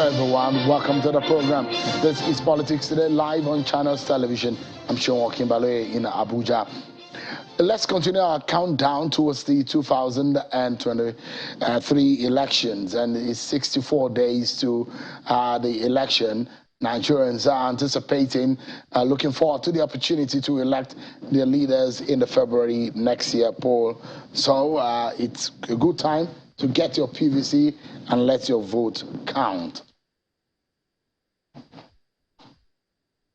everyone, welcome to the program. This is Politics Today, live on Channels Television. I'm Sean Kimbale in Abuja. Let's continue our countdown towards the 2023 elections, and it's 64 days to the election. Nigerians are anticipating, looking forward to the opportunity to elect their leaders in the February next year poll. So it's a good time to get your PVC and let your vote count.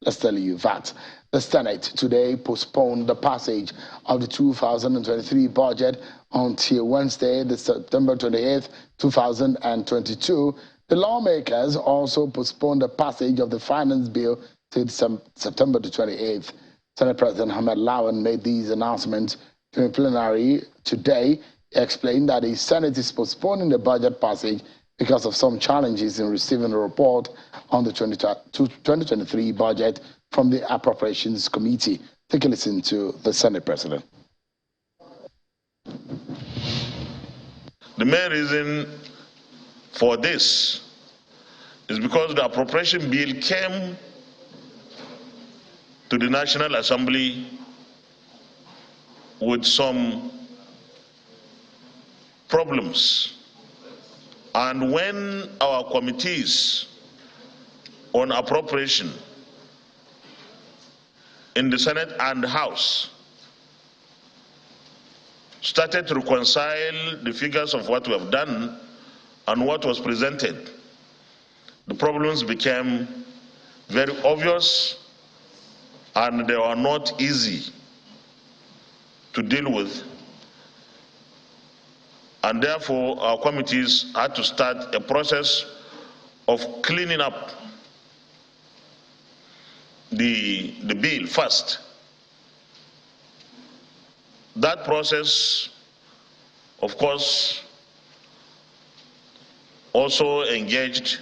Let's tell you that the Senate today postponed the passage of the 2023 budget until Wednesday, the September 28th, 2022. The lawmakers also postponed the passage of the finance bill till September the 28th. Senate President Ahmed Lawan made these announcements during plenary today. He explained that the Senate is postponing the budget passage because of some challenges in receiving a report on the 2023 budget from the Appropriations Committee. Take a listen to the Senate President. The main reason for this is because the appropriation bill came to the National Assembly with some problems. And when our committees on appropriation in the Senate and the House started to reconcile the figures of what we have done and what was presented, the problems became very obvious and they were not easy to deal with. And therefore, our committees had to start a process of cleaning up the bill first. That process, of course, also engaged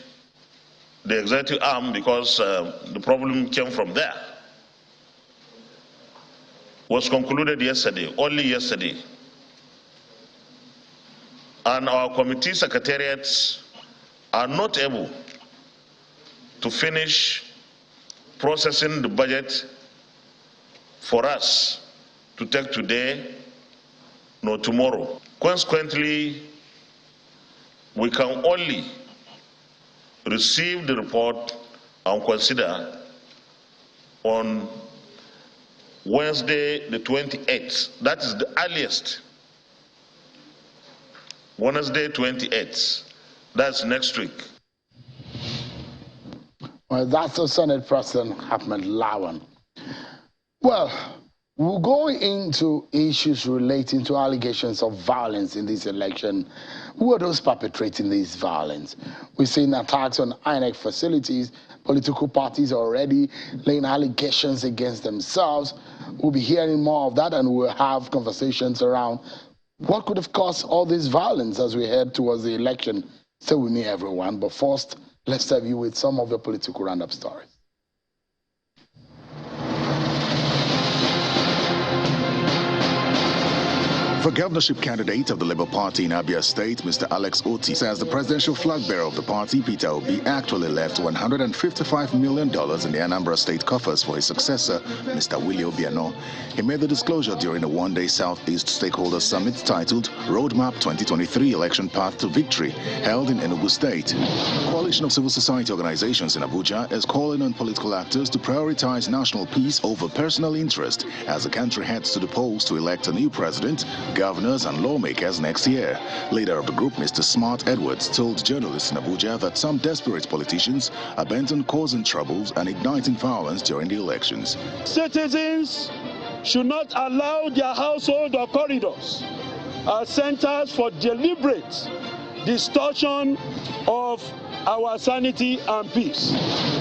the executive arm because the problem came from there. Was concluded yesterday, only yesterday. And our committee secretariats are not able to finish processing the budget for us to take today nor tomorrow. Consequently, we can only receive the report and consider on Wednesday the 28th. That is the earliest. Wednesday 28th. That's next week. Well, that's the Senate President Ahmed Lawan. Well, we'll go into issues relating to allegations of violence in this election. Who are those perpetrating this violence? We've seen attacks on INEC facilities. Political parties are already laying allegations against themselves. We'll be hearing more of that, and we'll have conversations around what could have caused all this violence as we head towards the election. Stay with me, everyone. But first, let's serve you with some of the political roundup stories. The governorship candidate of the Labour Party in Abia State, Mr. Alex Oti, says the presidential flag bearer of the party, Peter Obi, actually left $155 million in the Anambra State coffers for his successor, Mr. Willie Obiano. He made the disclosure during a one-day Southeast Stakeholder Summit titled Roadmap 2023 Election Path to Victory, held in Enugu State. A coalition of civil society organizations in Abuja is calling on political actors to prioritize national peace over personal interest as the country heads to the polls to elect a new president, governors and lawmakers next year. Leader of the group, Mr. Smart Edwards, told journalists in Abuja that some desperate politicians are bent on causing troubles and igniting violence during the elections. Citizens should not allow their household or corridors as centers for deliberate distortion of our sanity and peace.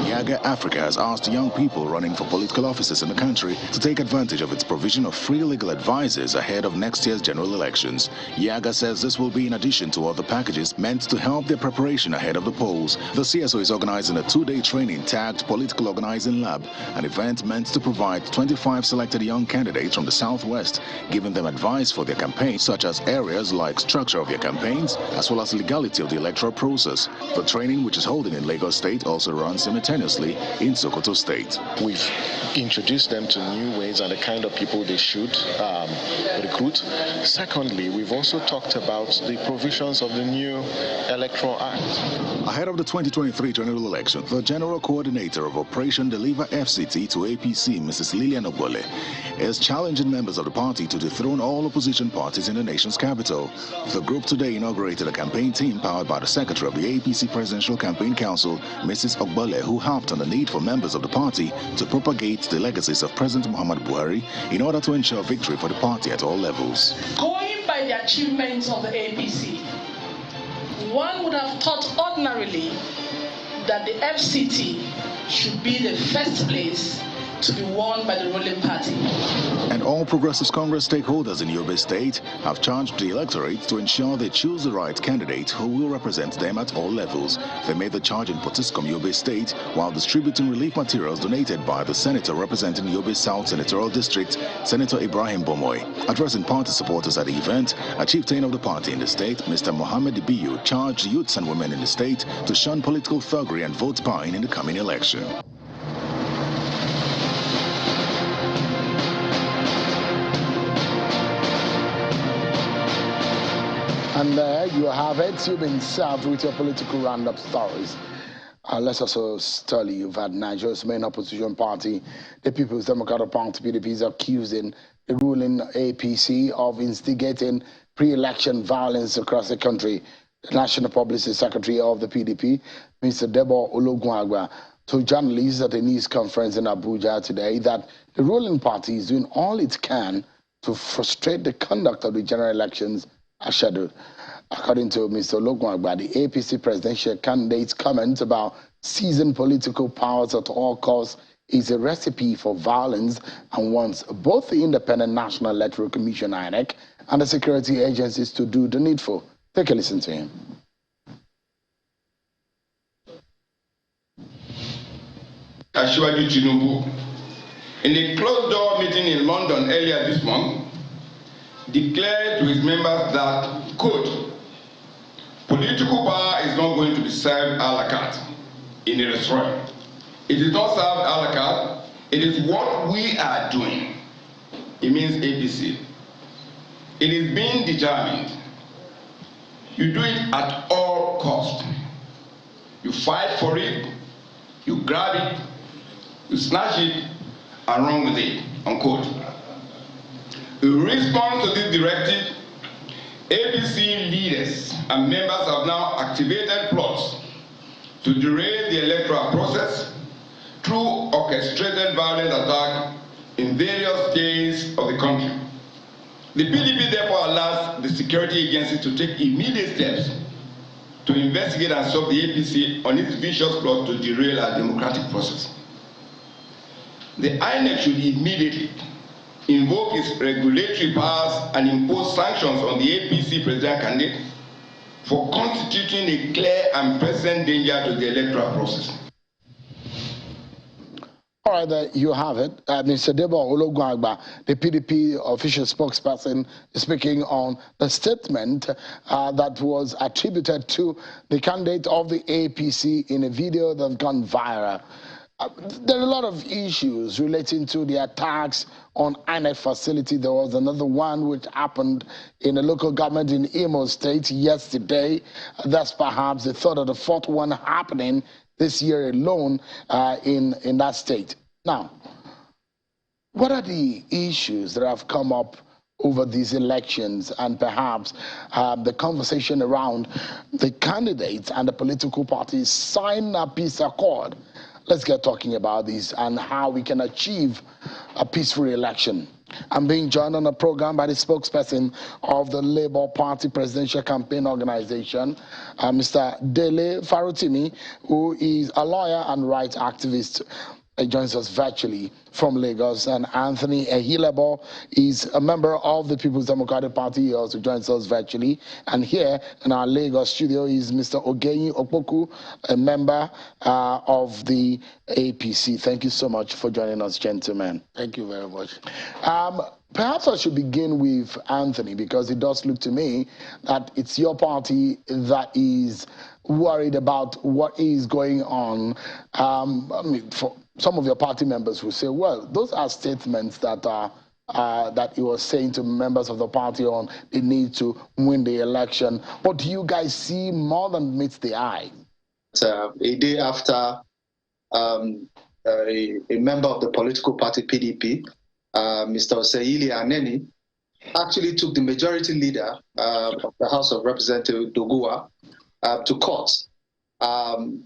Yaga Africa has asked young people running for political offices in the country to take advantage of its provision of free legal advisors ahead of next year's general elections. Yaga says this will be in addition to other packages meant to help their preparation ahead of the polls. The CSO is organizing a two-day training tagged Political Organizing Lab, an event meant to provide 25 selected young candidates from the Southwest, giving them advice for their campaigns, such as areas like structure of their campaigns, as well as legality of the electoral process. The training campaign, which is holding in Lagos State, also runs simultaneously in Sokoto State. We've introduced them to new ways and the kind of people they should recruit. Secondly, we've also talked about the provisions of the new Electoral Act. Ahead of the 2023 general election, the General Coordinator of Operation Deliver FCT to APC, Mrs. Lillian Ogbole, is challenging members of the party to dethrone all opposition parties in the nation's capital. The group today inaugurated a campaign team powered by the Secretary of the APC Presidential Campaign Council, Mrs. Ogbole, who harped on the need for members of the party to propagate the legacies of President Muhammad Buhari in order to ensure victory for the party at all levels. Going by the achievements of the APC, one would have thought ordinarily that the FCT should be the first place to be won by the ruling party. And all Progressives Congress stakeholders in Yobe State have charged the electorate to ensure they choose the right candidate who will represent them at all levels. They made the charge in Potiskum, Yobe State, while distributing relief materials donated by the senator representing Yobe South Senatorial District, Senator Ibrahim Bomoy. Addressing party supporters at the event, a chieftain of the party in the state, Mr. Mohammed Ibiyu, charged youths and women in the state to shun political thuggery and vote buying in the coming election. And there you have it. You've been served with your political roundup stories. Let's also tell you that Nigeria's main opposition party, the People's Democratic Party, PDP, is accusing the ruling APC of instigating pre-election violence across the country. The National Publicity Secretary of the PDP, Mr. Debo Ologunagba, told journalists at a news conference in Abuja today that the ruling party is doing all it can to frustrate the conduct of the general elections as scheduled. According to Mr. Ologunagba, the APC presidential candidate's comments about seizing political powers at all costs is a recipe for violence and wants both the Independent National Electoral Commission, INEC, and the security agencies to do the needful. Take a listen to him. Asiwaju Tinubu, in a closed-door meeting in London earlier this month, declared to his members that, quote, political power is not going to be served a la carte in a restaurant. It is not served a la carte. It is what we are doing. It means APC. It is being determined. You do it at all costs. You fight for it, you grab it, you snatch it, and run with it, unquote. In response to this directive, APC leaders and members have now activated plots to derail the electoral process through orchestrated violent attack in various states of the country. The PDP therefore allows the security agencies to take immediate steps to investigate and stop the APC on its vicious plot to derail our democratic process. The INEC should immediately invoke its regulatory powers and impose sanctions on the APC presidential candidate for constituting a clear and present danger to the electoral process. All right, there you have it. Mr. Debo Ologunagba, the PDP official spokesperson, speaking on the statement that was attributed to the candidate of the APC in a video that's gone viral. There are a lot of issues relating to the attacks on INEC facility. There was another one which happened in a local government in Imo State yesterday. That's perhaps the third or the fourth one happening this year alone in that state. Now, what are the issues that have come up over these elections and perhaps the conversation around the candidates and the political parties sign a peace accord? Let's get talking about this and how we can achieve a peaceful election. I'm being joined on the program by the spokesperson of the Labour Party Presidential Campaign Organization, Mr. Dele Farutimi, who is a lawyer and rights activist. joins us virtually from Lagos, and Anthony Ehilebo is a member of the People's Democratic Party. He also joins us virtually. And here in our Lagos studio is Mr. Ogeyin Okpoku, a member of the APC. Thank you so much for joining us, gentlemen. Thank you very much. Perhaps I should begin with Anthony, because it does look to me that it's your party that is worried about what is going on. I mean, for some of your party members will say, well, those are statements that that he was saying to members of the party on the need to win the election. But do you guys see more than meets the eye? A day after a member of the political party PDP, Mr. Oseyili Aneni, actually took the majority leader of the House of Representatives, Doguwa, to court,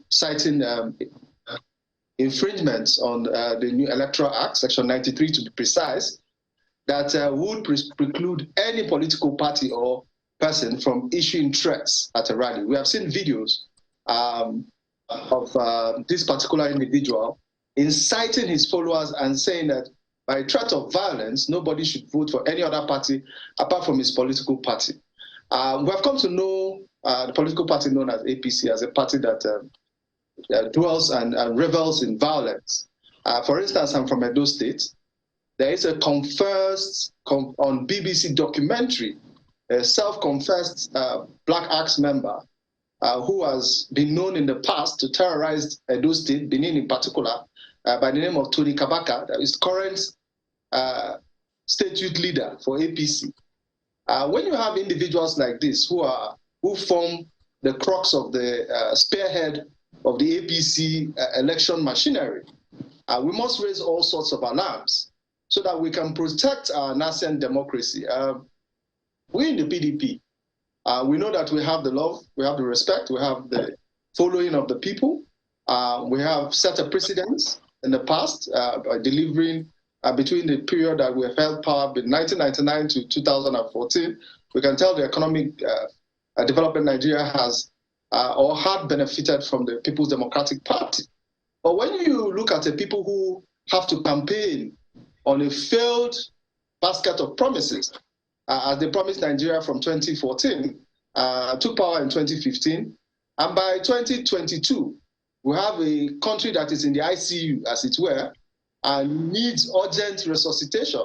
citing infringements on the new Electoral Act, Section 93 to be precise, that would preclude any political party or person from issuing threats at a rally. We have seen videos of this particular individual inciting his followers and saying that by threat of violence, nobody should vote for any other party apart from his political party. We have come to know the political party known as APC as a party that dwells and revels in violence. For instance, I'm from Edo State. There is a confessed on BBC documentary, a self-confessed Black Axe member who has been known in the past to terrorize Edo State, Benin in particular, by the name of Tony Kabaka, that is current state youth leader for APC. When you have individuals like this who form the crux of the spearhead of the APC election machinery, we must raise all sorts of alarms so that we can protect our nascent democracy. We in the PDP, we know that we have the love, we have the respect, we have the following of the people. We have set a precedence in the past by delivering between the period that we have held power in 1999 to 2014. We can tell the economic development Nigeria has or had benefited from the People's Democratic Party. But when you look at the people who have to campaign on a failed basket of promises, as they promised Nigeria from 2014, took power in 2015, and by 2022, we have a country that is in the ICU, as it were, and needs urgent resuscitation.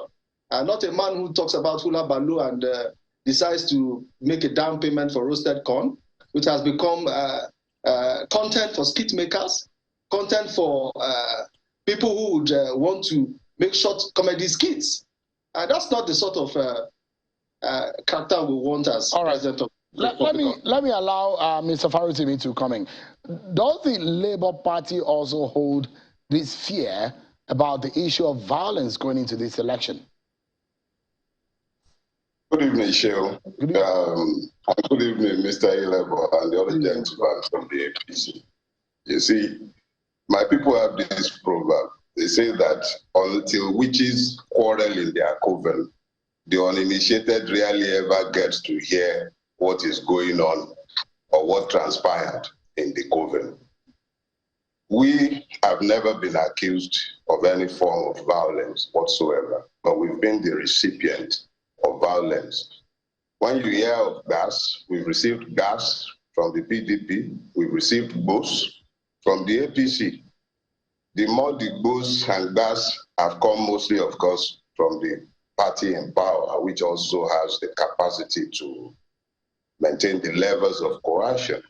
Not a man who talks about hula baloo and decides to make a down payment for roasted corn, which has become content for skit makers, content for people who would want to make short comedy skits. That's not the sort of character we want as president of let me allow Mr. Farutimi to come in. Does the Labour Party also hold this fear about the issue of violence going into this election? Good evening, Sheil. Good evening, Mr. Ehilebo and the other gentlemen from the APC. You see, my people have this proverb. They say that until witches quarrel in their coven, the uninitiated rarely ever gets to hear what is going on or what transpired in the coven. We have never been accused of any form of violence whatsoever, but we've been the recipient of violence. When you hear of gas, we've received gas from the PDP, we've received bows from the APC. The more the bows and gas have come mostly, of course, from the party in power, which also has the capacity to maintain the levels of coercion.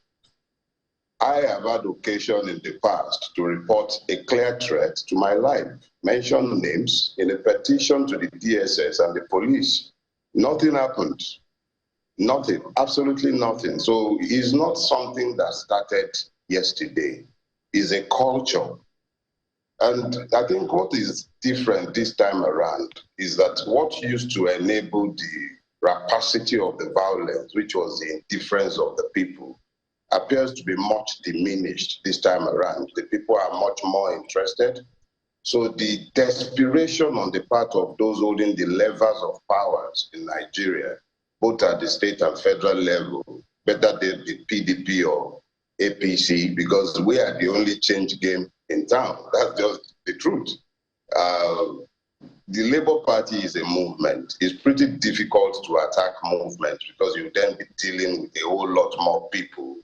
I have had occasion in the past to report a clear threat to my life, mention names in a petition to the DSS and the police. Nothing happened. Nothing, absolutely nothing. So it's not something that started yesterday. It's a culture. And I think what is different this time around is that what used to enable the rapacity of the violence, which was the indifference of the people, appears to be much diminished this time around. The people are much more interested. So the desperation on the part of those holding the levers of powers in Nigeria, both at the state and federal level, whether they the PDP or APC, because we are the only change game in town. That's just the truth. The Labour Party is a movement. It's pretty difficult to attack movement because you then be dealing with a whole lot more people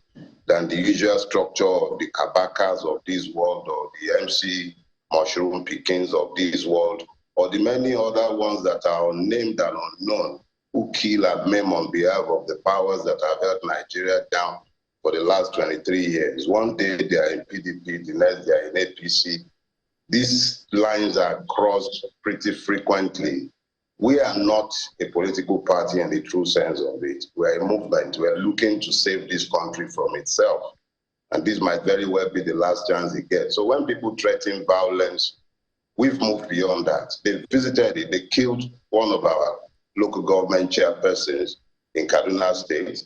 than the usual structure of the Kabakas of this world or the MC Mushroom Pickings of this world or the many other ones that are unnamed and unknown who kill and maim on behalf of the powers that have held Nigeria down for the last 23 years. One day they are in PDP, the next they are in APC. These lines are crossed pretty frequently. We are not a political party in the true sense of it. We're a movement. We're looking to save this country from itself. And this might very well be the last chance it gets. So when people threaten violence, we've moved beyond that. They visited it. They killed one of our local government chairpersons in Kaduna State.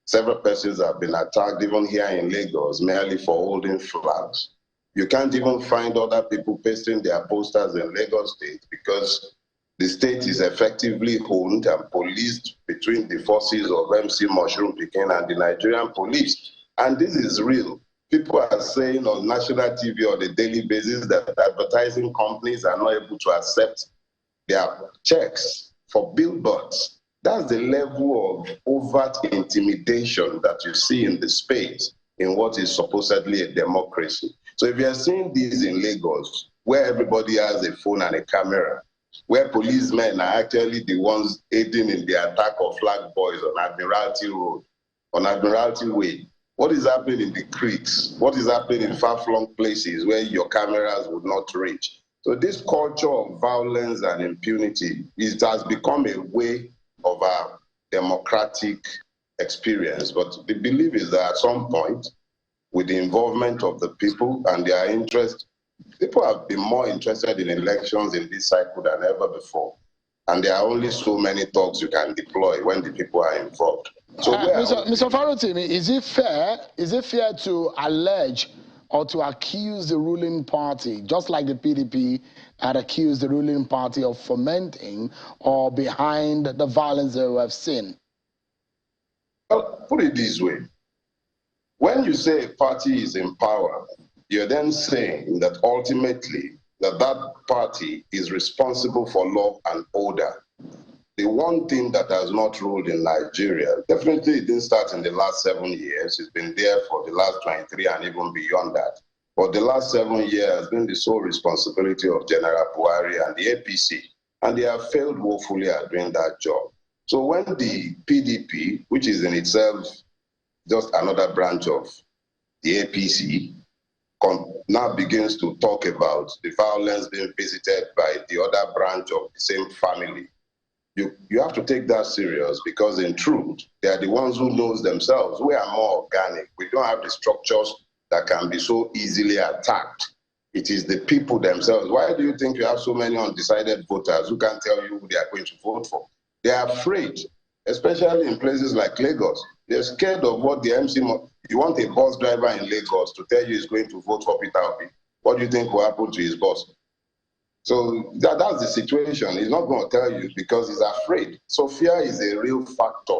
Several persons have been attacked, even here in Lagos, merely for holding flags. You can't even find other people pasting their posters in Lagos State because the state is effectively owned and policed between the forces of MC Mushroom Pikin and the Nigerian police. And this is real. People are saying on national TV on a daily basis that advertising companies are not able to accept their checks for billboards. That's the level of overt intimidation that you see in the space in what is supposedly a democracy. So if you're seeing this in Lagos, where everybody has a phone and a camera, where policemen are actually the ones aiding in the attack of flag boys on Admiralty Road, on Admiralty Way, what is happening in the creeks? What is happening in far-flung places where your cameras would not reach? So this culture of violence and impunity has become a way of our democratic experience. But the belief is that at some point, with the involvement of the people and their interest, people have been more interested in elections in this cycle than ever before. And there are only so many thugs you can deploy when the people are involved. So Mr. Farotimi, is it fair to allege or to accuse the ruling party, just like the PDP had accused the ruling party of fomenting or behind the violence that we have seen? Well, put it this way. When you say a party is in power, you're then saying that ultimately that party is responsible for law and order. The one thing that has not ruled in Nigeria, definitely it didn't start in the last 7 years. It's been there for the last 23 and even beyond that. But the last 7 years has been the sole responsibility of General Buhari and the APC. And they have failed woefully at doing that job. So when the PDP, which is in itself just another branch of the APC, now begins to talk about the violence being visited by the other branch of the same family, you have to take that serious, because in truth, they are the ones who knows themselves. We are more organic. We don't have the structures that can be so easily attacked. It is the people themselves. Why do you think you have so many undecided voters who can't tell you who they are going to vote for? They are afraid, especially in places like Lagos. They're scared of what the MC... You want a bus driver in Lagos to tell you he's going to vote for Peter Obi. What do you think will happen to his boss? So that's the situation. He's not going to tell you because he's afraid. So fear is a real factor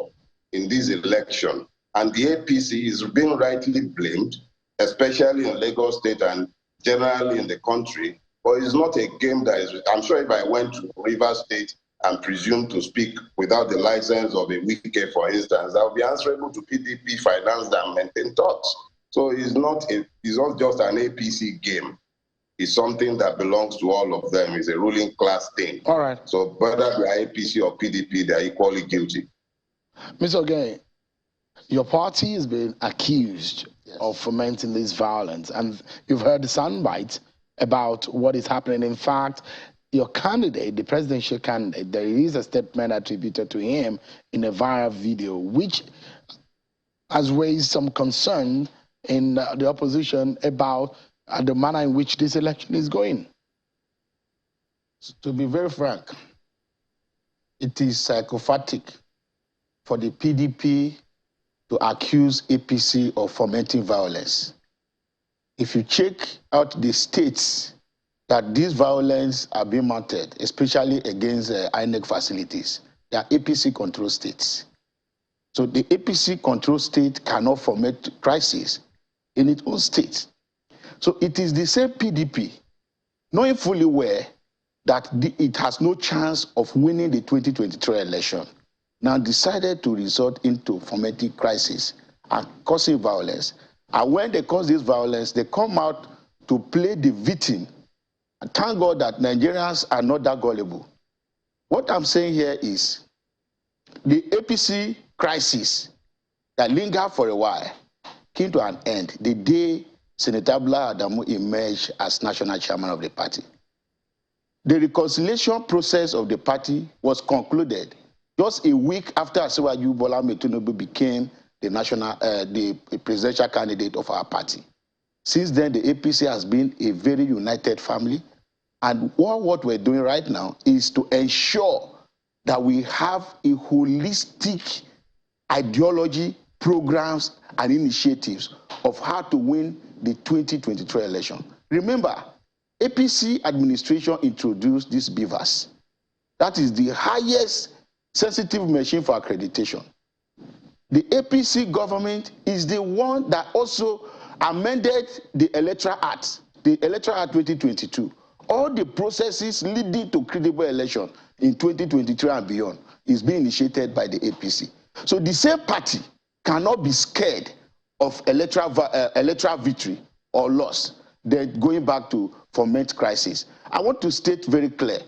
in this election. And the APC is being rightly blamed, especially in Lagos State and generally in the country. But it's not a game that is... I'm sure if I went to Rivers State and presumed to speak without the license of a Wike, for instance, I'll be answerable to PDP, finance, and maintain thoughts. So it's not just an APC game. It's something that belongs to all of them. It's a ruling class thing. All right. So whether they are APC or PDP, they are equally guilty. Mr. Ogay, your party has been accused of fomenting this violence, and you've heard the soundbite about what is happening. In fact, your candidate, the presidential candidate, there is a statement attributed to him in a viral video, which has raised some concern in the opposition about the manner in which this election is going. To be very frank, it is psychopathic for the PDP to accuse APC of fomenting violence. If you check out the states that this violence are being mounted, especially against INEC facilities, they are APC control states. So the APC control state cannot foment crisis in its own state. So it is the same PDP knowing fully well that it has no chance of winning the 2023 election, now decided to resort into fomenting crisis and causing violence. And when they cause this violence, they come out to play the victim. And thank God that Nigerians are not that gullible. What I'm saying here is the APC crisis that lingered for a while came to an end the day Senator Bla Adamu emerged as national chairman of the party. The reconciliation process of the party was concluded just a week after Asiwaju Bola Ahmed Tinubu became the presidential candidate of our party. Since then, the APC has been a very united family, and what we're doing right now is to ensure that we have a holistic ideology, programs, and initiatives of how to win the 2023 election. Remember, APC administration introduced these beavers. That is the highest sensitive machine for accreditation. The APC government is the one that also amended the Electoral Act, the Electoral Act 2022. All the processes leading to credible election in 2023 and beyond is being initiated by the APC. So the same party cannot be scared of electoral victory or loss. Then going back to foment crisis. I want to state very clear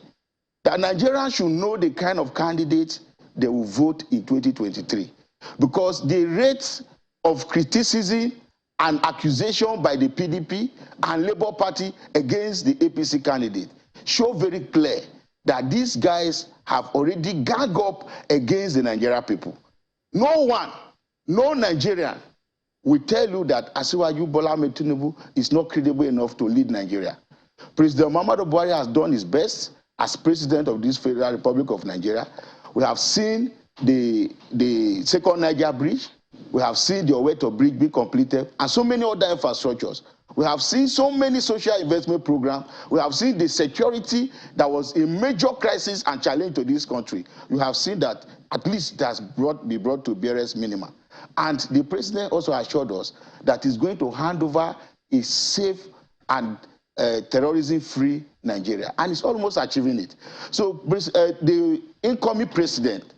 that Nigerians should know the kind of candidates they will vote in 2023, because the rate of criticism and accusation by the PDP and Labour Party against the APC candidate show very clear that these guys have already ganged up against the Nigerian people. No one, no Nigerian will tell you that Asiwaju Bola Ahmed Tinubu is not credible enough to lead Nigeria. President Muhammadu Buhari has done his best as president of this Federal Republic of Nigeria. We have seen the second Niger bridge. We have seen the Oweto bridge be completed, and so many other infrastructures. We have seen so many social investment programs. We have seen the security that was a major crisis and challenge to this country. You have seen that at least it has been brought to barest minimum. And the president also assured us that he's going to hand over a safe and terrorism-free Nigeria, and it's almost achieving it. So the incoming president,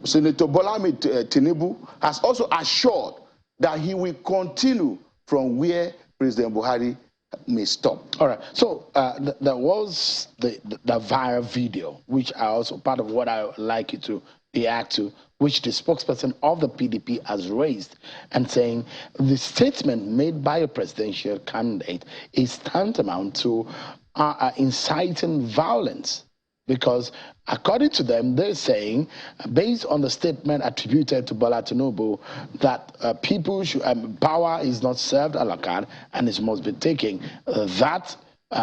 Senator Bola Ahmed Tinubu, has also assured that he will continue from where President Buhari may stop. All right. So there was the viral video, which are also part of what I would like you to react to, which the spokesperson of the PDP has raised, and saying the statement made by a presidential candidate is tantamount to inciting violence. Because according to them, they're saying, based on the statement attributed to Bola Tinubu, that people should, power is not served a la carte and it must be taken. That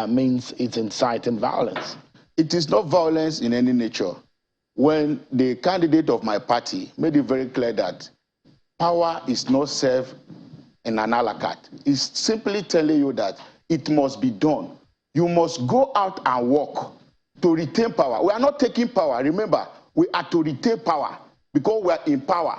means it's inciting violence. It is not violence in any nature. When the candidate of my party made it very clear that power is not served in an a la carte, it's simply telling you that it must be done. You must go out and work to retain power. We are not taking power. Remember, we are to retain power because we are in power.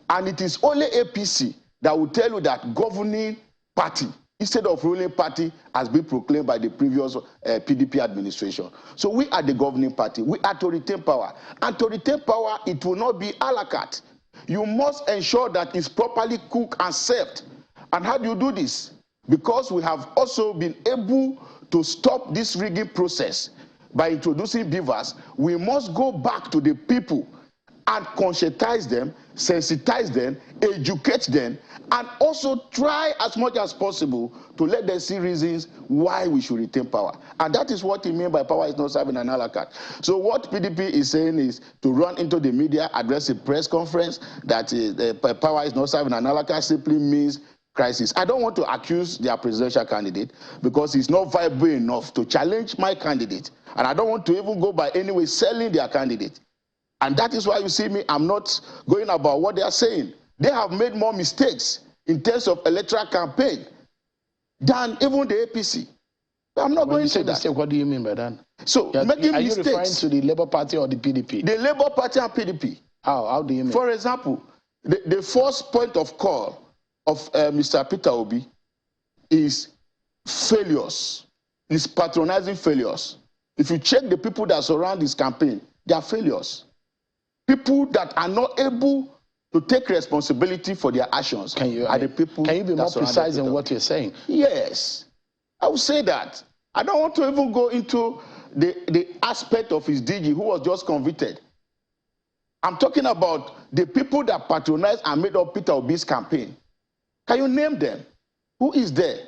And it is only APC that will tell you that governing party instead of ruling party has been proclaimed by the previous PDP administration. So we are the governing party. We are to retain power. And to retain power, it will not be a la carte. You must ensure that it's properly cooked and served. And how do you do this? Because we have also been able to stop this rigging process by introducing beavers, we must go back to the people and conscientize them, sensitize them, educate them, and also try as much as possible to let them see reasons why we should retain power. And that is what he means by power is not serving an a la carte. So what PDP is saying is to run into the media, address a press conference that power is not serving an a la carte simply means crisis. I don't want to accuse their presidential candidate because he's not viable enough to challenge my candidate. And I don't want to even go by any way selling their candidate. And that is why you see me, I'm not going about what they are saying. They have made more mistakes in terms of electoral campaign than even the APC. I'm not going to say that. Mistake, what do you mean by that? So making are mistakes. Are you referring to the Labour Party or the PDP? The Labour Party and PDP. How do you mean? For example, the first point of call of Mr. Peter Obi is failures. is patronizing failures. If you check the people that surround this campaign, they are failures. People that are not able to take responsibility for their actions are the people. Can you be more precise in what you're saying? Yes, I would say that. I don't want to even go into the aspect of his DG who was just convicted. I'm talking about the people that patronized and made up Peter Obi's campaign. Can you name them? Who is there?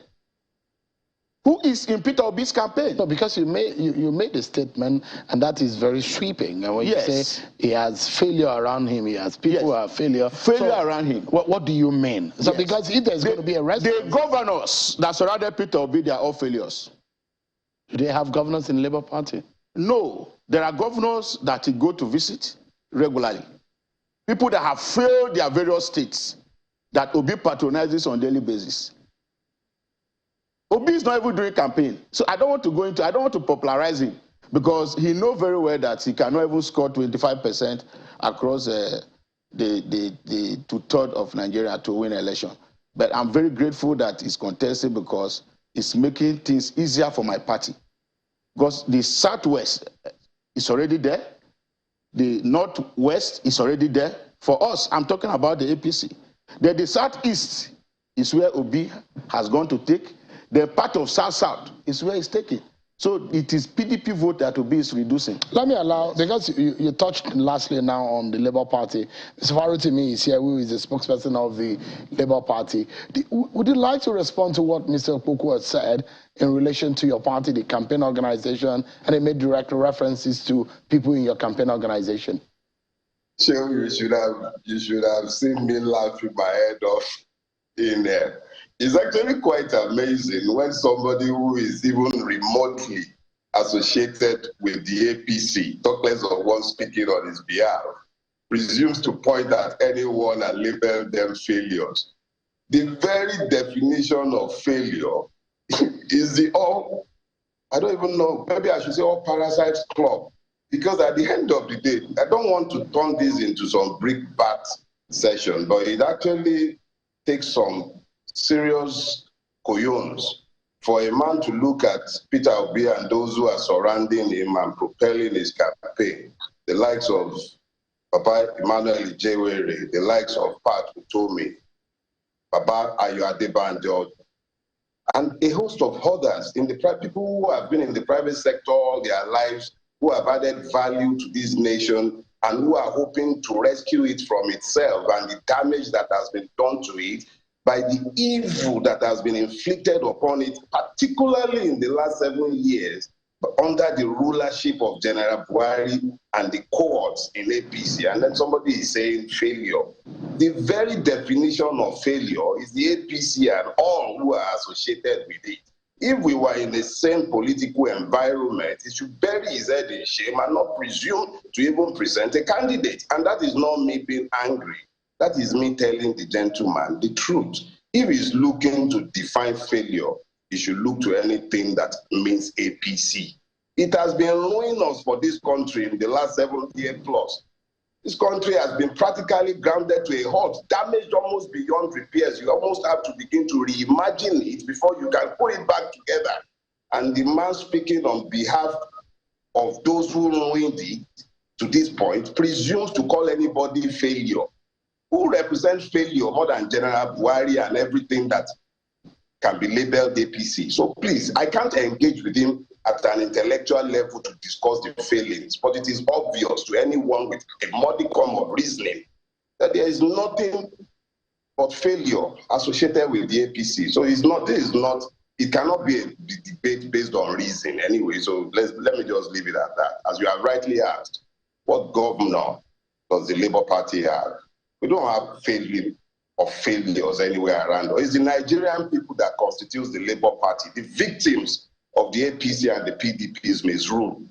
Who is in Peter Obi's campaign? No, because you made a statement, and that is very sweeping. And when you say he has failure around him, he has people who are failure around him. What do you mean? So because if there's going to be a response, the governors that surrounded Peter Obi, they are all failures. Do they have governors in the Labour Party? No, there are governors that he go to visit regularly. People that have failed their various states that Obi patronizes on a daily basis. Obi is not even doing campaign. So I don't want to popularize him because he knows very well that he cannot even score 25% across the two-thirds of Nigeria to win an election. But I'm very grateful that he's contested because it's making things easier for my party. Because the Southwest is already there. The Northwest is already there. For us, I'm talking about the APC. Then the Southeast is where Obi has gone to take. The part of South-South is where he's taking. So it is PDP vote that Obi is reducing. Let me allow, because you touched lastly now on the Labour Party. Mr. Farutimi is here, who is the spokesperson of the Labour Party. Would you like to respond to what Mr. Opoku has said in relation to your party, the campaign organization, and he made direct references to people in your campaign organization? Sure, you should have seen me laughing my head off in there. It's actually quite amazing when somebody who is even remotely associated with the APC, talk less of one speaking on his behalf, presumes to point at anyone and label them failures. The very definition of failure is the I don't even know, maybe I should say all parasites club. Because at the end of the day, I don't want to turn this into some brickbat session, but it actually takes some serious cojones for a man to look at Peter Obi and those who are surrounding him and propelling his campaign, the likes of Papa Emmanuel Ijewere, the likes of Pat Utomi, Baba Ayo Adebanjo, and a host of others, people who have been in the private sector all their lives, who have added value to this nation and who are hoping to rescue it from itself and the damage that has been done to it by the evil that has been inflicted upon it, particularly in the last 7 years, under the rulership of General Buhari and the cohorts in APC. And then somebody is saying failure. The very definition of failure is the APC and all who are associated with it. If we were in the same political environment, he should bury his head in shame and not presume to even present a candidate. And that is not me being angry. That is me telling the gentleman the truth. If he's looking to define failure, he should look to anything that means APC. It has been ruining us for this country in the last 7 years plus. This country has been practically grounded to a halt, damaged almost beyond repairs. You almost have to begin to reimagine it before you can put it back together. And the man speaking on behalf of those who ruined it to this point presumes to call anybody failure. Who represents failure more than General Buhari and everything that can be labeled APC? So please, I can't engage with him at an intellectual level to discuss the failings, but it is obvious to anyone with a modicum of reasoning that there is nothing but failure associated with the APC. So it cannot be a debate based on reason anyway. So let me just leave it at that. As you have rightly asked, what governor does the Labour Party have? We don't have failure or failures anywhere around. It's the Nigerian people that constitutes the Labour Party, the victims of the APC and the PDP's misrule.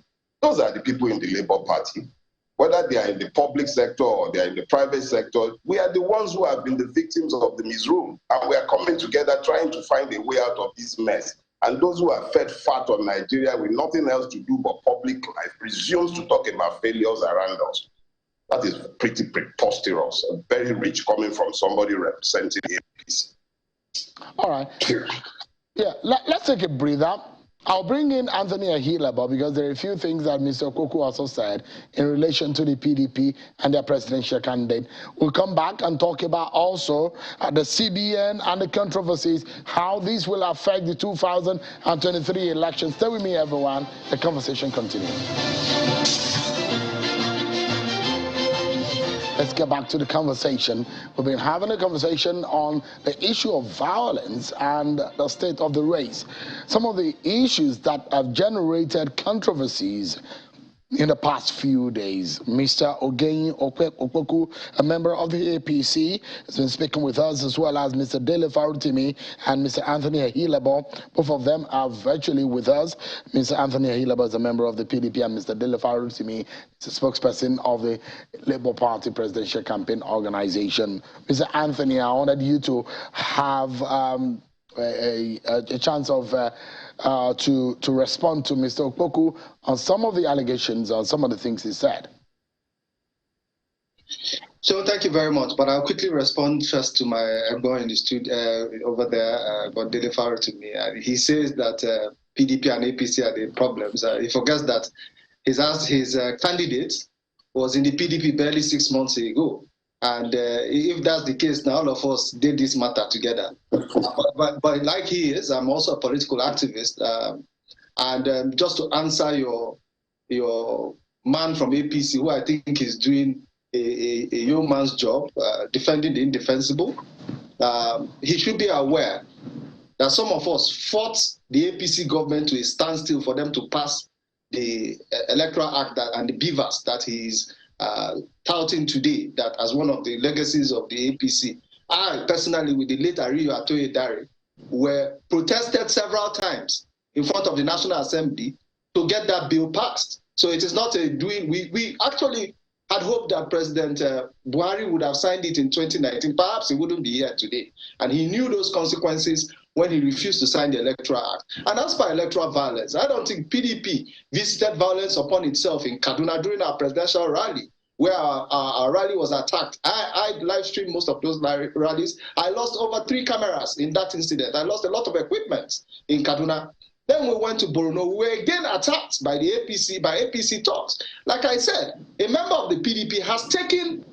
Those are the people in the Labour Party. Whether they are in the public sector or they are in the private sector, we are the ones who have been the victims of the misrule. And we are coming together trying to find a way out of this mess. And those who are fed fat on Nigeria with nothing else to do but public life presumes to talk about failures around us. That is pretty preposterous and very rich coming from somebody representing the APC. All right. Yeah, let's take a breather. I'll bring in Anthony Ahilaba because there are a few things that Mr. Koku also said in relation to the PDP and their presidential candidate. We'll come back and talk about also the CBN and the controversies, how these will affect the 2023 elections. Stay with me, everyone. The conversation continues. Let's get back to the conversation. We've been having a conversation on the issue of violence and the state of the race. Some of the issues that have generated controversies in the past few days. Mr. Ogenyi Okweku, a member of the APC, has been speaking with us, as well as Mr. Dele Farutimi and Mr. Anthony Ahilaba. Both of them are virtually with us. Mr. Anthony Ahilaba is a member of the PDP, and Mr. Dele Farutimi is a spokesperson of the Labour Party Presidential Campaign Organization. Mr. Anthony, I wanted you to have a chance of to respond to Mr. Okweku on some of the allegations, on some of the things he said. So thank you very much, but I'll quickly respond first to my boy in the studio over there, but Dele Farutimi. He says that PDP and APC are the problems. He forgets that his candidate was in the PDP barely 6 months ago. And if that's the case, now all of us did this matter together. But like he is, I'm also a political activist. And just to answer your man from APC, who I think is doing a young man's job, defending the indefensible, he should be aware that some of us fought the APC government to a standstill for them to pass the Electoral Act and the BVAS that he's touting today, that as one of the legacies of the APC. I personally, with the late Ariyo Atoye Dare, were protested several times in front of the National Assembly to get that bill passed. So it is not a doing. We actually had hoped that President Buhari would have signed it in 2019. Perhaps he wouldn't be here today. And he knew those consequences when he refused to sign the Electoral Act. And as for electoral violence, I don't think PDP visited violence upon itself in Kaduna during our presidential rally, where our rally was attacked. I live streamed most of those rallies. I lost over 3 cameras in that incident. I lost a lot of equipment in Kaduna. Then we went to Borno. We were again attacked by the APC, by APC talks. Like I said, a member of the PDP has taken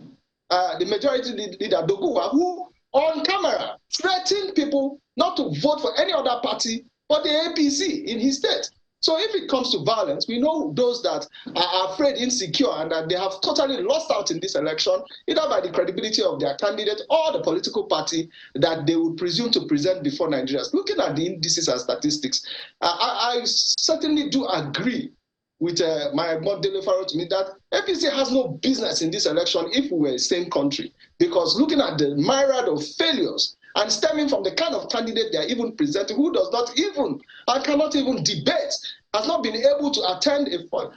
the majority leader, Dokuwa, who on camera threatened people not to vote for any other party but the APC in his state. So if it comes to violence, we know those that are afraid, insecure, and that they have totally lost out in this election, either by the credibility of their candidate or the political party that they would presume to present before Nigerians. Looking at the indices and statistics, I certainly do agree with my Dele Farutimi that APC has no business in this election if we were a same country. Because looking at the myriad of failures and stemming from the kind of candidate they are even presenting, who does not even, and cannot even debate, has not been able to attend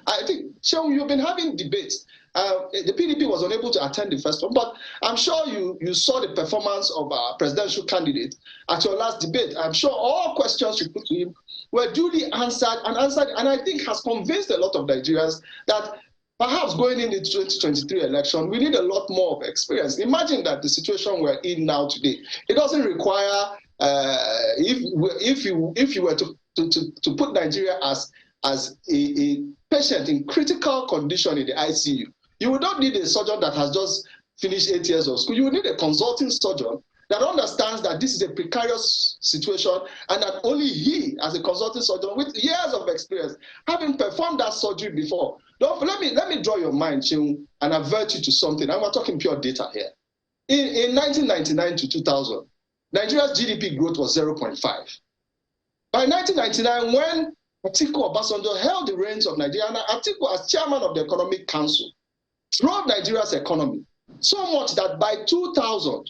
I think, Seun, you've been having debates. The PDP was unable to attend the first one, but I'm sure you saw the performance of our presidential candidate at your last debate. I'm sure all questions you put to him were duly answered, and I think has convinced a lot of Nigerians that perhaps going into the 2023 election, we need a lot more of experience. Imagine that the situation we're in now today, it doesn't require, if you were to put Nigeria as a patient in critical condition in the ICU, you would not need a surgeon that has just finished 8 years of school. You would need a consulting surgeon that understands that this is a precarious situation and that only he, as a consulting surgeon with years of experience, having performed that surgery before. Let me draw your mind, Seun, and avert you to something. And we're talking pure data here. In 1999 to 2000, Nigeria's GDP growth was 0.5. By 1999, when Atiku Obasanjo held the reins of Nigeria, and Atiku, as chairman of the Economic Council, drove Nigeria's economy so much that by 2000,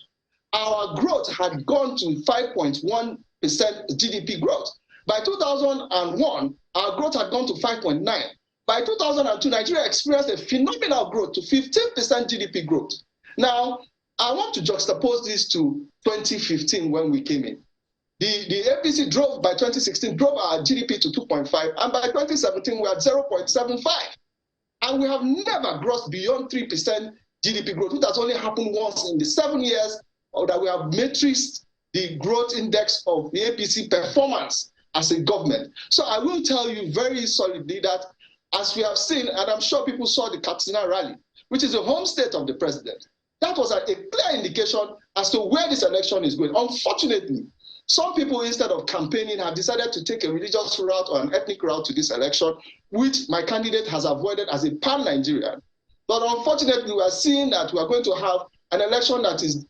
our growth had gone to 5.1% GDP growth. By 2001, our growth had gone to 5.9. By 2002, Nigeria experienced a phenomenal growth to 15% GDP growth. Now, I want to juxtapose this to 2015 when we came in. The APC by 2016, drove our GDP to 2.5, and by 2017, we are at 0.75. And we have never grossed beyond 3% GDP growth, which has only happened once in the 7 years that we have matrixed the growth index of the APC performance as a government. So I will tell you very solidly that, as we have seen, and I'm sure people saw the Katsina rally, which is the home state of the president, that was a clear indication as to where this election is going. Unfortunately, some people, instead of campaigning, have decided to take a religious route or an ethnic route to this election, which my candidate has avoided as a pan-Nigerian. But unfortunately, we are seeing that we are going to have an election that is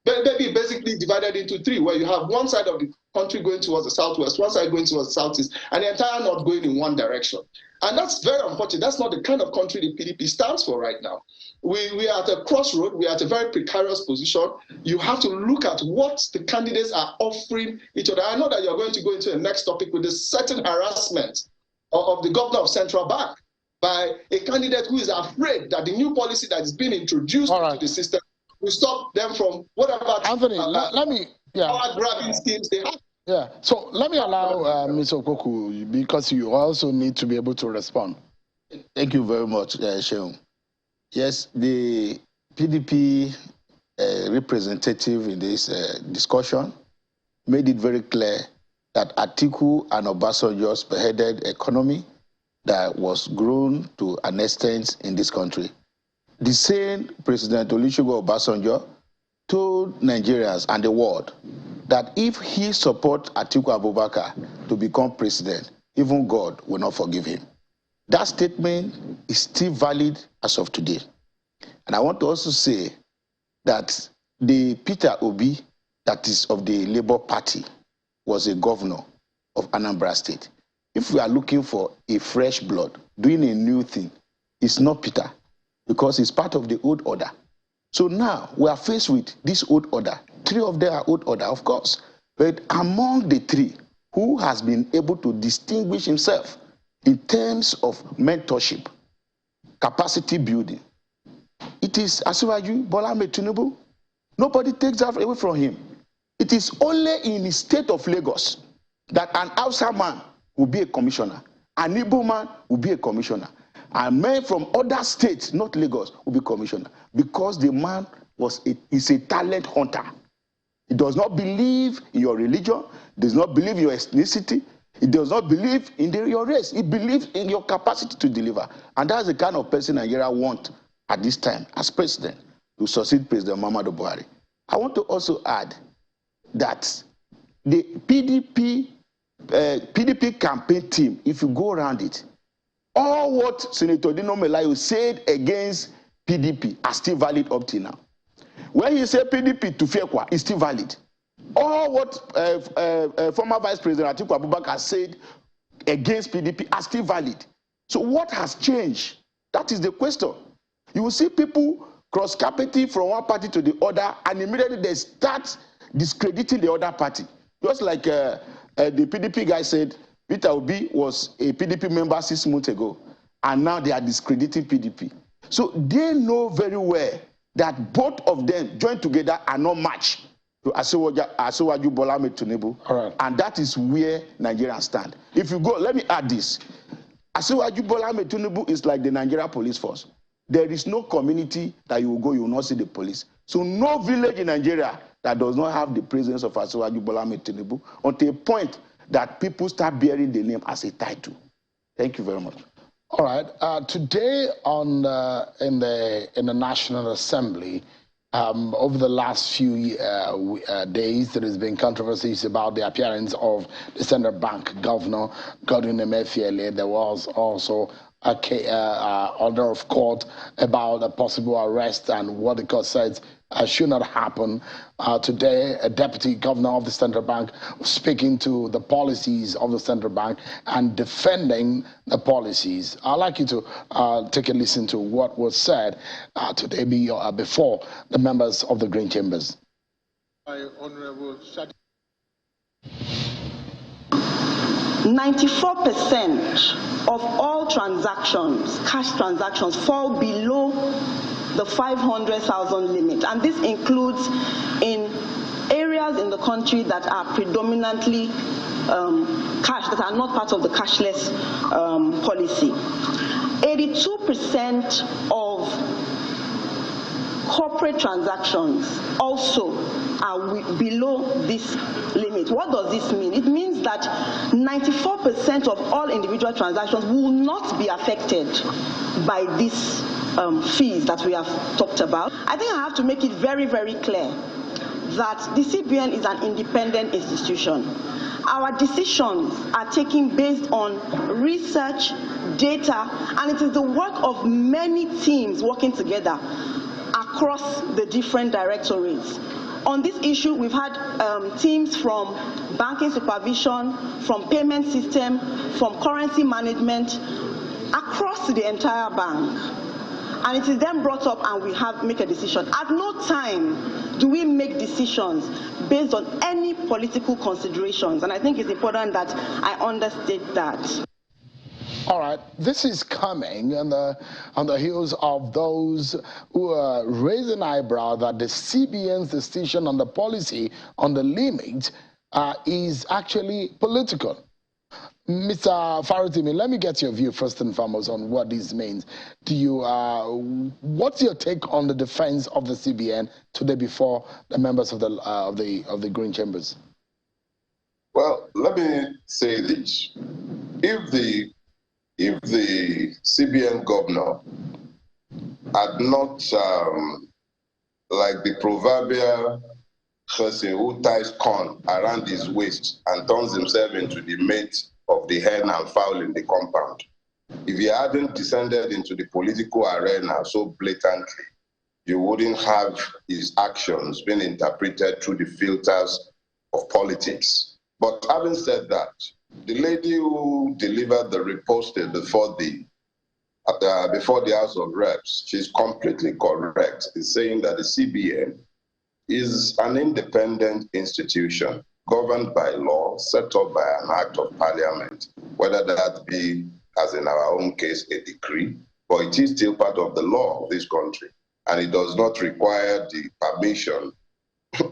maybe basically divided into three, where you have one side of the country going towards the southwest, one side going towards the southeast, and the entire north going in one direction. And that's very unfortunate. That's not the kind of country the PDP stands for right now. We are at a crossroad. We are at a very precarious position. You have to look at what the candidates are offering each other. I know that you're going to go into the next topic with the certain harassment of the governor of Central Bank by a candidate who is afraid that the new policy that is being introduced into the system will stop them from whatever Anthony, let me power grabbing schemes they have. Yeah, so let me allow Ms. Okoku, because you also need to be able to respond. Thank you very much, Sheung. Yes, the PDP representative in this discussion made it very clear that Atiku and Obasanjo spearheaded economy that was grown to an extent in this country. The same President Olusegun Obasanjo told Nigerians and the world that if he supports Atiku Abubakar to become president, even God will not forgive him. That statement is still valid as of today. And I want to also say that the Peter Obi, that is of the Labour Party, was a governor of Anambra State. If we are looking for a fresh blood, doing a new thing, it's not Peter, because it's part of the old order. So now we are faced with this old order. Three of them are old order, of course. But among the three, who has been able to distinguish himself in terms of mentorship, capacity building, it is Asiwaju Bola Ahmed Tinubu. Nobody takes that away from him. It is only in the state of Lagos that an Hausa man will be a commissioner, an Igbo man will be a commissioner, and men from other states, not Lagos, will be commissioner, because the man is a talent hunter. He does not believe in your religion, does not believe in your ethnicity, he does not believe in your race. He believes in your capacity to deliver. And that's the kind of person Nigeria wants at this time as president to succeed President Muhammadu Buhari. I want to also add that the PDP campaign team, if you go around it, all what Senator Dino Melayo said against PDP are still valid up till now. When he said PDP to Fiekwa, is still valid. All what former Vice President Atiku Abubakar said against PDP are still valid. So what has changed? That is the question. You will see people cross-carpeting from one party to the other, and immediately they start discrediting the other party. Just like the PDP guy said, Peter Obi was a PDP member 6 months ago, and now they are discrediting PDP. So they know very well that both of them joined together are not matched to Asiwaju Bola Ahmed Tinubu, and that is where Nigerians stand. If you go, let me add this. Asiwaju Bola Ahmed Tinubu is like the Nigeria police force. There is no community that you will go, you will not see the police. So no village in Nigeria that does not have the presence of Asiwaju Bola Ahmed Tinubu until a point that people start bearing the name as a title. Thank you very much. All right. Today in the National Assembly, over the last few days, there has been controversies about the appearance of the Central Bank Governor, Godwin Emefiele. There was also a order of court about a possible arrest, and what the court says should not happen. Today, a deputy governor of the Central Bank was speaking to the policies of the Central Bank and defending the policies. I'd like you to take a listen to what was said today before the members of the Green Chambers. Honorable 94% of all transactions, cash transactions, fall below the 500,000 limit, and this includes in areas in the country that are predominantly cash, that are not part of the cashless policy. 82% of corporate transactions also are below this limit. What does this mean? It means that that 94% of all individual transactions will not be affected by these fees that we have talked about. I think I have to make it very, very clear that the CBN is an independent institution. Our decisions are taken based on research, data, and it is the work of many teams working together across the different directorates. On this issue, we've had teams from banking supervision, from payment system, from currency management, across the entire bank. And it is then brought up and we make a decision. At no time do we make decisions based on any political considerations. And I think it's important that I understate that. All right, this is coming on the heels of those who are raising eyebrow that the CBN's decision on the policy on the limit is actually political. Mr. Farutimi, let me get your view first and foremost on what this means. What's your take on the defense of the CBN today before the members of the Green Chambers? Well, let me say this: if the CBN governor had not, like the proverbial person who ties corn around his waist and turns himself into the mate of the hen and fowl in the compound, if he hadn't descended into the political arena so blatantly, you wouldn't have his actions being interpreted through the filters of politics. But having said that, the lady who delivered the report before the House of Reps, she's completely correct in saying that the CBN is an independent institution governed by law, set up by an act of parliament, whether that be, as in our own case, a decree, but it is still part of the law of this country, and it does not require the permission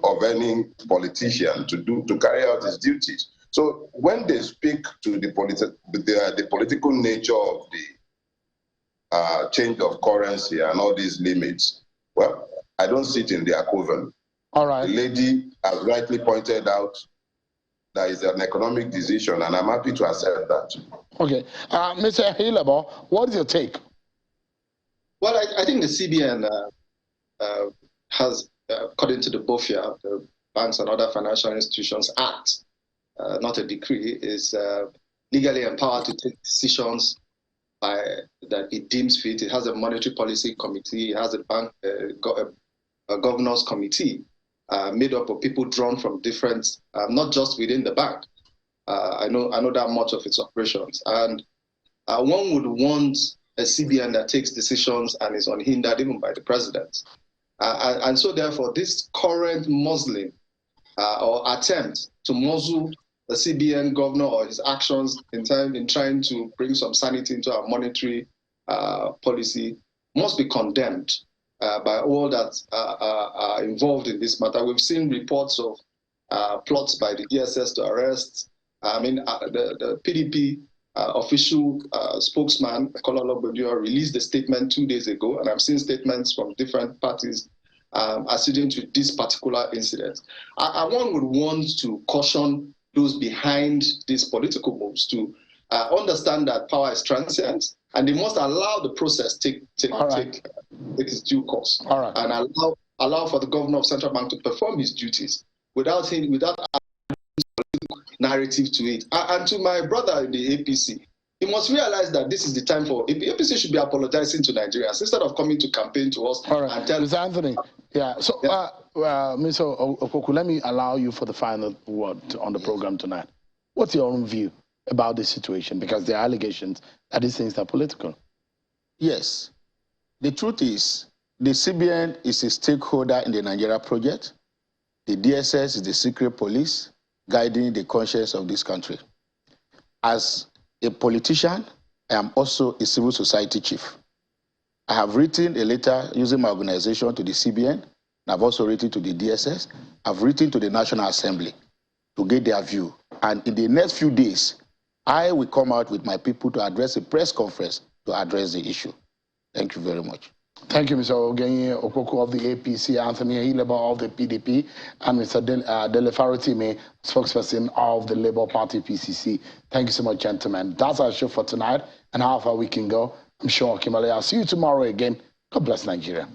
of any politician to carry out his duties. So when they speak to the political nature of the change of currency and all these limits, well, I don't see it in their coven. All right. The lady has rightly pointed out that it's an economic decision, and I'm happy to accept that. Okay. Mr. Hilabo, what is your take? Well, I think the CBN has, according to the BOFIA, the Banks and Other Financial Institutions Act, not a decree, is legally empowered to take decisions that it deems fit. It has a monetary policy committee. It has a governors committee made up of people drawn from different, not just within the bank. I know that much of its operations, and one would want a CBN that takes decisions and is unhindered even by the president. And so therefore, this current muzzling or attempt to muzzle the CBN governor or his actions in trying to bring some sanity into our monetary policy must be condemned by all that are involved in this matter. We've seen reports of plots by the DSS to arrest. The PDP official spokesman, Kololo Bodio, released a statement 2 days ago, and I've seen statements from different parties acceding to this particular incident. One would want to caution those behind these political moves to understand that power is transient, and they must allow the process take its due course, and allow for the governor of Central Bank to perform his duties without adding narrative to it. And to my brother in the APC, he must realize that this is the time for APC should be apologizing to Nigerians instead of coming to campaign to us and tell Mr. Anthony. Yeah. So, Mr. Okoku, let me allow you for the final word on the program tonight. What's your own view about this situation? Because there are allegations that these things are political. Yes. The truth is, the CBN is a stakeholder in the Nigeria project. The DSS is the secret police guiding the conscience of this country. As a politician, I am also a civil society chief. I have written a letter using my organization to the CBN, and I've also written to the DSS. I've written to the National Assembly to get their view. And in the next few days, I will come out with my people to address a press conference to address the issue. Thank you very much. Thank you, Mr. Ogenye Okoko of the APC, Anthony Hileba of the PDP, and Mr. Dele Faritime, spokesperson of the Labour Party PCC. Thank you so much, gentlemen. That's our show for tonight, and how far we can go. I'm sure, Kimberly, I'll see you tomorrow again. God bless Nigeria.